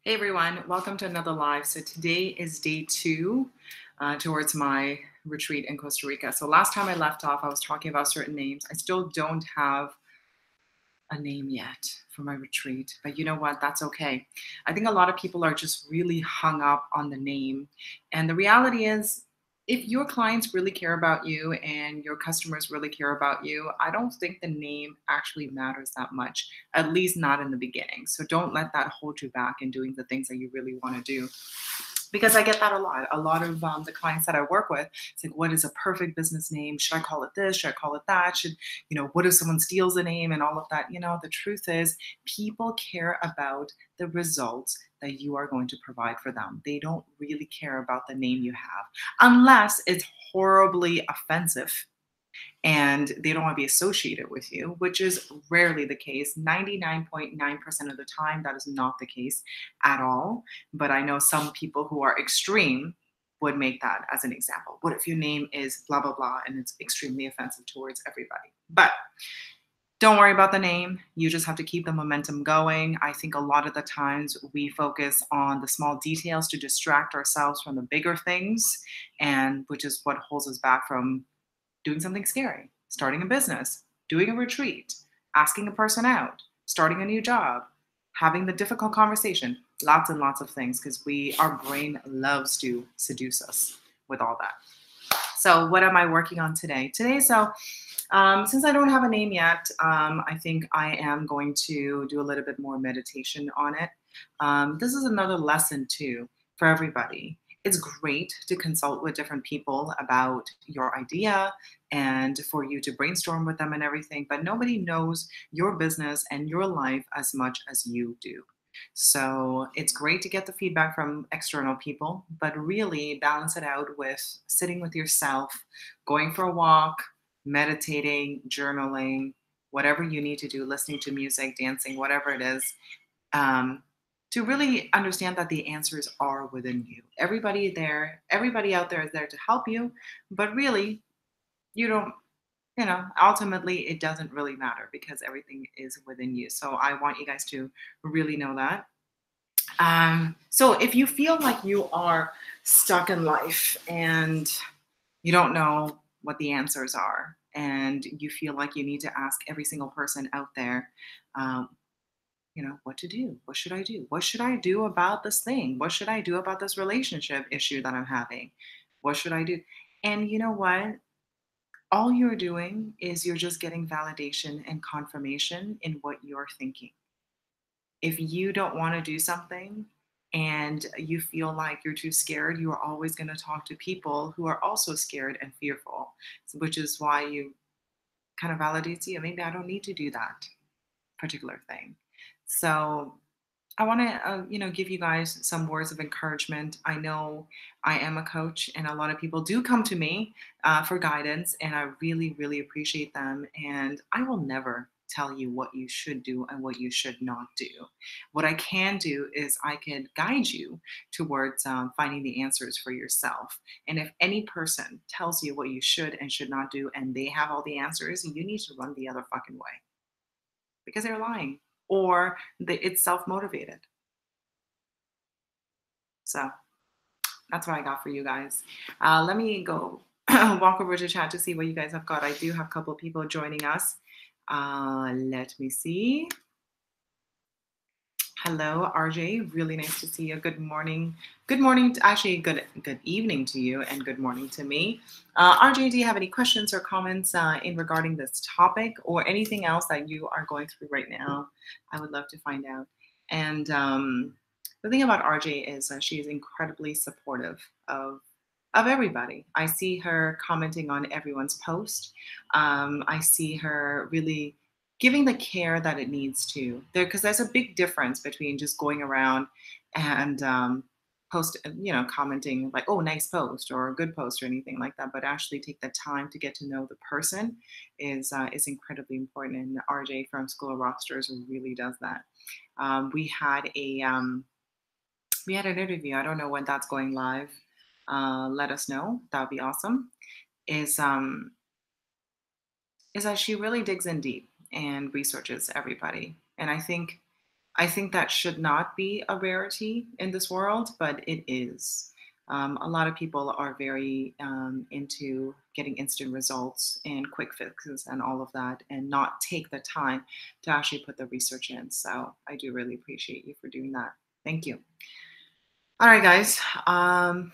Hey everyone, welcome to another live. So today is day two towards my retreat in Costa Rica. So last time I left off, I was talking about certain names. I still don't have a name yet for my retreat, but you know what? That's okay. I think a lot of people are just really hung up on the name. And the reality is, if your clients really care about you and your customers really care about you, I don't think the name actually matters that much, at least not in the beginning. So don't let that hold you back in doing the things that you really want to do, because I get that a lot. A lot of the clients that I work with, it's like, what is a perfect business name? Should I call it this? Should I call it that? What if someone steals the name and all of that? The truth is, people care about the results that you are going to provide for them. They don't really care about the name you have, unless it's horribly offensive and they don't want to be associated with you, which is rarely the case. 99.9% of the time, that is not the case at all. But I know some people who are extreme would make that as an example. What if your name is blah, blah, blah, and it's extremely offensive towards everybody? But don't worry about the name. You just have to keep the momentum going. I think a lot of the times we focus on the small details to distract ourselves from the bigger things, and which is what holds us back from doing something scary, starting a business, doing a retreat, asking a person out, starting a new job, having the difficult conversation, lots and lots of things, because our brain loves to seduce us with all that. So what am I working on today? Since I don't have a name yet, I think I am going to do a little bit more meditation on it. This is another lesson too for everybody. It's great to consult with different people about your idea and for you to brainstorm with them and everything, but nobody knows your business and your life as much as you do. So it's great to get the feedback from external people, but really balance it out with sitting with yourself, going for a walk, meditating, journaling, whatever you need to do, listening to music, dancing, whatever it is, um, to really understand that the answers are within you. Everybody out there is there to help you, but really, you don't, ultimately, it doesn't really matter because everything is within you. So I want you guys to really know that. So if you feel like you are stuck in life and you don't know what the answers are, and you feel like you need to ask every single person out there, um, what to do. What should I do? What should I do about this thing? What should I do about this relationship issue that I'm having? What should I do? And you know what? All you're doing is you're just getting validation and confirmation in what you're thinking. If you don't want to do something and you feel like you're too scared, you are always going to talk to people who are also scared and fearful, which is why you kind of validates you. Maybe I don't need to do that particular thing. So I want to, give you guys some words of encouragement. I know I am a coach, and a lot of people do come to me for guidance, and I really, really appreciate them. And I will never tell you what you should do and what you should not do. What I can do is I can guide you towards finding the answers for yourself. And if any person tells you what you should and should not do, and they have all the answers, you need to run the other fucking way because they're lying or it's self motivated. So that's what I got for you guys. Let me go walk over to chat to see what you guys have got. I do have a couple of people joining us. Let me see. Hello, RJ. Really nice to see you. Good morning. Good morning. Actually, good evening to you, and good morning to me. RJ, do you have any questions or comments in regarding this topic or anything else that you are going through right now? I would love to find out. And the thing about RJ is she is incredibly supportive of everybody. I see her commenting on everyone's post. I see her really giving the care that it needs to there, because there's a big difference between just going around and commenting like, oh, nice post or a good post or anything like that, but actually take the time to get to know the person is incredibly important. And RJ from School of Rockstars really does that. We had an interview. I don't know when that's going live. Let us know. That would be awesome. Is is that she really digs in deep and researches everybody. And I think I think that should not be a rarity in this world, but it is. A lot of people are very into getting instant results and quick fixes and all of that, and not take the time to actually put the research in. So I do really appreciate you for doing that. Thank you. All right, guys.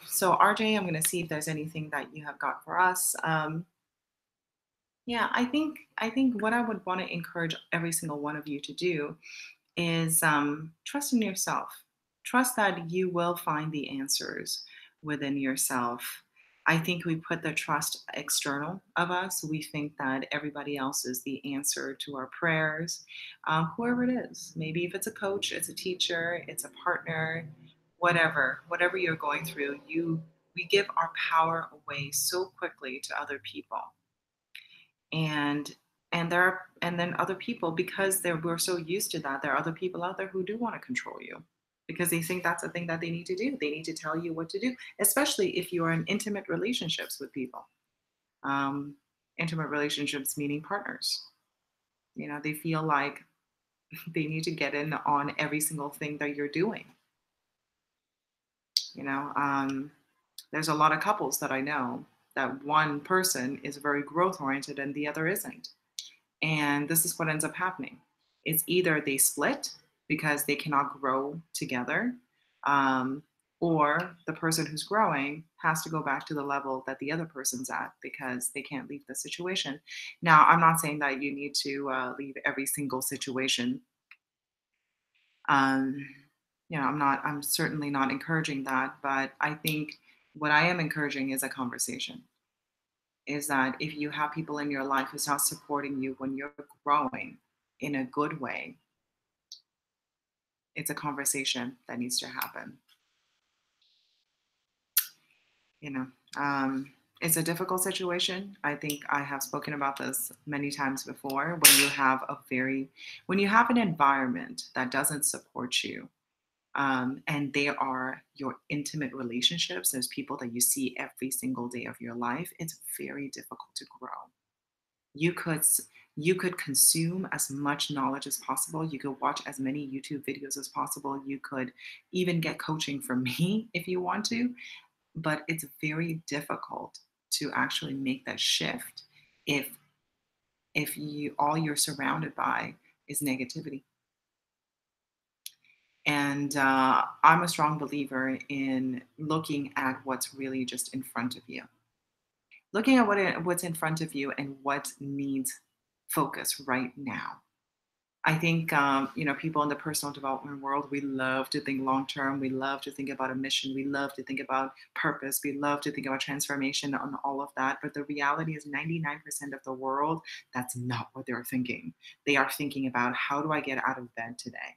So RJ, I'm going to see if there's anything that you have got for us. Yeah, I think what I would want to encourage every single one of you to do is trust in yourself. Trust that you will find the answers within yourself. I think we put the trust external of us. We think that everybody else is the answer to our prayers, whoever it is. Maybe if it's a coach, it's a teacher, it's a partner, whatever you're going through, we give our power away so quickly to other people, and and then other people, because we're so used to that, there are other people out there who do want to control you because they think that's the thing that they need to do. They need to tell you what to do, especially if you are in intimate relationships with people. um, Intimate relationships meaning partners. They feel like they need to get in on every single thing that you're doing. you know um, there's a lot of couples that I know that one person is very growth oriented and the other isn't. And this is what ends up happening. It's either they split because they cannot grow together, um, or the person who's growing has to go back to the level that the other person's at because they can't leave the situation. Now, I'm not saying that you need to leave every single situation. Um, I'm certainly not encouraging that, but I think what I am encouraging is a conversation. Is that if you have people in your life who's not supporting you when you're growing in a good way, it's a conversation that needs to happen. You know, um, it's a difficult situation. I think I have spoken about this many times before. When you have an environment that doesn't support you, and they are your intimate relationships, those people that you see every single day of your life, it's very difficult to grow. you could you could consume as much knowledge as possible. You could watch as many YouTube videos as possible. You could even get coaching from me if you want to, but it's very difficult to actually make that shift if you all you're surrounded by is negativity. And I'm a strong believer in looking at what's really just in front of you, looking at what's in front of you and what needs focus right now. I think, people in the personal development world, we love to think long term. We love to think about a mission. We love to think about purpose. We love to think about transformation and all of that. But the reality is, 99% of the world, that's not what they're thinking. They are thinking about, how do I get out of bed today?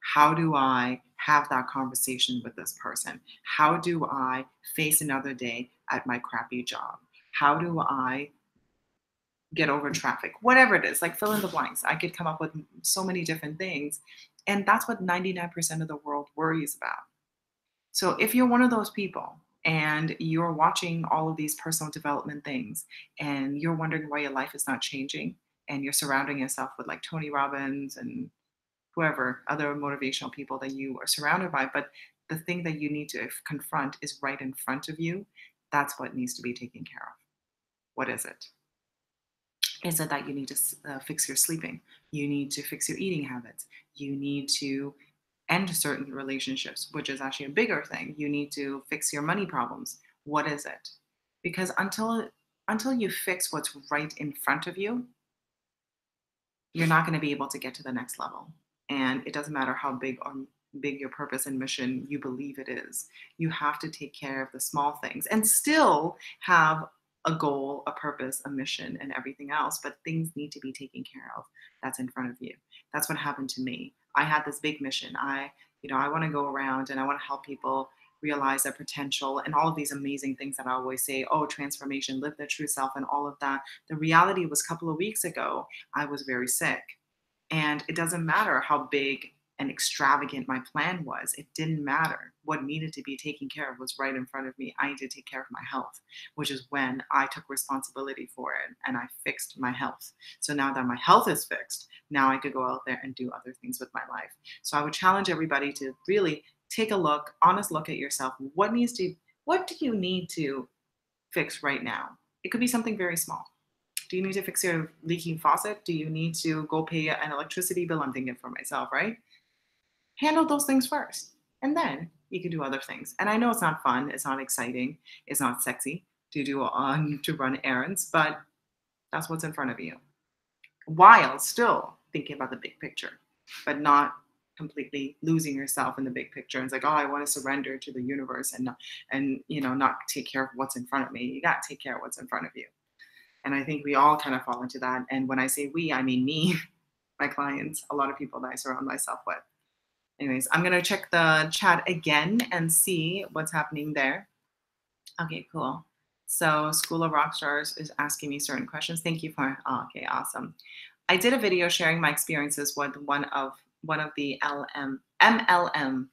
How do I have that conversation with this person? How do I face another day at my crappy job? How do I get over traffic, whatever it is, like fill in the blanks. I could come up with so many different things. And that's what 99% of the world worries about. So if you're one of those people and you're watching all of these personal development things and you're wondering why your life is not changing, and you're surrounding yourself with like Tony Robbins and whoever other motivational people that you are surrounded by, but the thing that you need to confront is right in front of you, that's what needs to be taken care of. What is it? Is it that you need to fix your sleeping? You need to fix your eating habits. You need to end certain relationships, which is actually a bigger thing. You need to fix your money problems. What is it? Because until you fix what's right in front of you, you're not going to be able to get to the next level. And it doesn't matter how big your purpose and mission you believe it is. You have to take care of the small things and still have a goal, a purpose, a mission, and everything else. But things need to be taken care of. That's in front of you. That's what happened to me. I had this big mission. I want to go around and I want to help people realize their potential and all of these amazing things that I always say, oh, transformation, live their true self, and all of that. The reality was, a couple of weeks ago, I was very sick. And it doesn't matter how big and extravagant my plan was, it didn't matter. What needed to be taken care of was right in front of me. I need to take care of my health, which is when I took responsibility for it and I fixed my health. So now that my health is fixed, now I could go out there and do other things with my life. So I would challenge everybody to really take a look, honest look at yourself. What do you need to fix right now? It could be something very small. Do you need to fix your leaking faucet? Do you need to go pay an electricity bill? I'm thinking for myself, right? Handle those things first, and then you can do other things. And I know it's not fun, it's not exciting, it's not sexy to do to run errands, but that's what's in front of you, while still thinking about the big picture, but not completely losing yourself in the big picture. And it's like, oh, I want to surrender to the universe and not take care of what's in front of me. You got to take care of what's in front of you. And I think we all kind of fall into that. And when I say we, I mean me, my clients, a lot of people that I surround myself with. Anyways, I'm going to check the chat again and see what's happening there. Okay, cool. So School of Rockstars is asking me certain questions. Thank you for, okay, awesome. I did a video sharing my experiences with one of the MLM.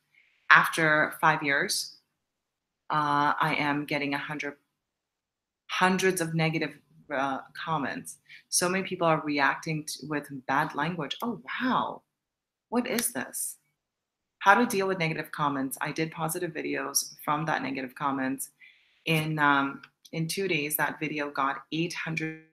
After 5 years, I am getting hundreds of negative comments. So many people are reacting with bad language. Oh, wow. What is this? How to deal with negative comments. I did positive videos from that negative comments. In 2 days, that video got 800